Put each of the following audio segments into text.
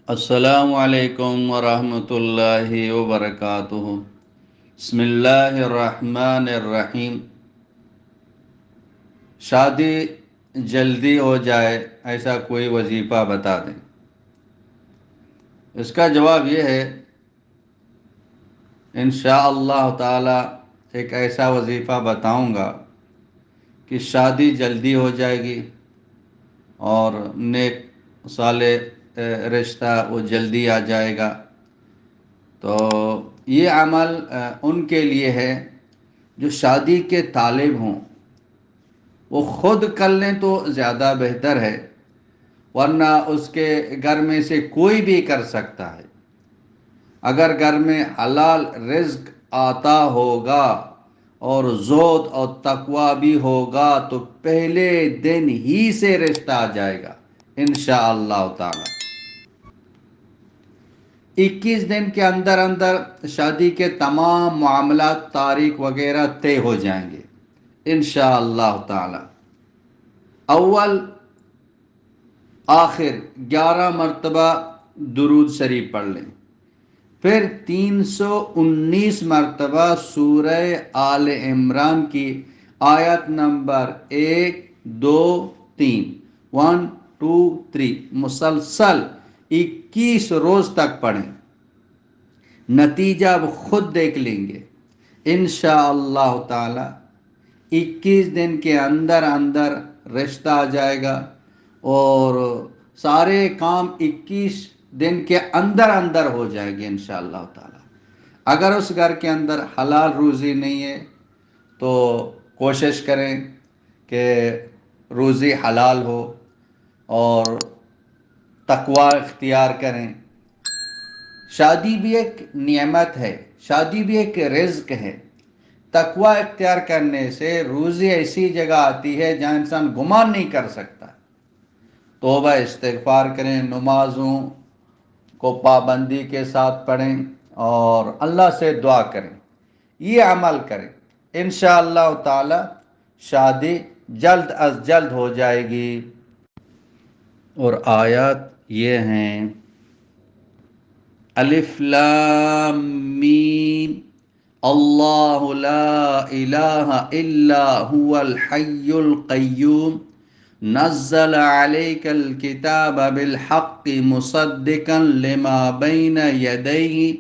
السلام علیکم ورحمۃ اللہ وبرکاتہ۔ بسم اللہ الرحمن الرحیم۔ شادی جلدی ہو جائے ایسا کوئی وظیفہ بتا دیں۔ اس کا جواب یہ ہے انشاءاللہ تعالی ایک ایسا وظیفہ بتاؤں گا کہ شادی جلدی ہو جائے گی اور نیک صالح رشتہ وہ جلدی آ جائے گا۔ تو یہ عمل ان کے لیے ہے جو شادی کے طالب ہوں، وہ خود کر لیں تو زیادہ بہتر ہے، ورنہ اس کے گھر میں سے کوئی بھی کر سکتا ہے۔ اگر گھر میں حلال رزق آتا ہوگا اور زہد اور تقوی بھی ہوگا تو پہلے دن ہی سے رشتہ آ جائے گا انشاءاللہ تعالی۔ 21 دن کے اندر اندر شادی کے تمام معاملات، تاریخ وغیرہ طے ہو جائیں گے انشاءاللہ تعالی۔ اول آخر 11 مرتبہ درود شریف پڑھ لیں، پھر 319 مرتبہ سورہ آل عمران کی آیت نمبر 1 2 3 1 2 3 مسلسل 21 روز تک پڑھیں۔ نتیجہ اب خود دیکھ لیں گے انشاءاللہ تعالی۔ 21 دن کے اندر اندر رشتہ آ جائے گا اور سارے کام 21 دن کے اندر اندر ہو جائے گے انشاءاللہ تعالی۔ اگر اس گھر کے اندر حلال روزی نہیں ہے تو کوشش کریں کہ روزی حلال ہو اور تقوی اختیار کریں۔ شادی بھی ایک نعمت ہے، شادی بھی ایک رزق ہے۔ تقوی اختیار کرنے سے روزی ایسی جگہ آتی ہے جہاں انسان گمان نہیں کر سکتا۔ توبہ استغفار کریں، نمازوں کو پابندی کے ساتھ پڑھیں اور اللہ سے دعا کریں، یہ عمل کریں، انشاءاللہ تعالی شادی جلد از جلد ہو جائے گی۔ اور آیات یہ ہیں الف لام میم اللہ لا الہ الا هو الحی القیوم نزل علیک الکتاب بالحق مصدقا لما بین یدیہ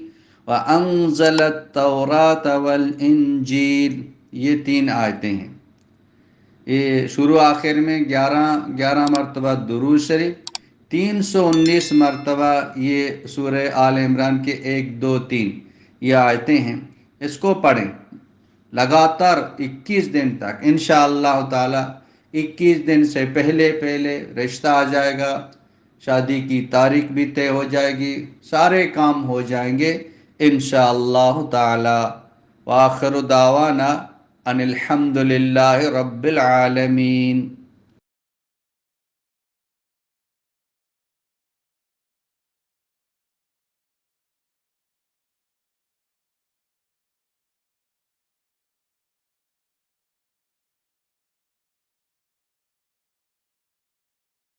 وانزل التوراۃ والانجیل۔ یہ 3 آیتیں ہیں۔ یہ شروع آخر میں 11 مرتبہ درود شریف، 319 مرتبہ یہ سورہ آل عمران کے 1 2 3 یہ آیتیں ہیں۔ اس کو پڑھیں لگاتار 21 دن تک انشاءاللہ تعالی۔ 21 دن سے پہلے رشتہ آ جائے گا، شادی کی تاریخ بھی طے ہو جائے گی، سارے کام ہو جائیں گے انشاءاللہ تعالی۔ وآخر دعوانا ان الحمد للہ رب العالمین۔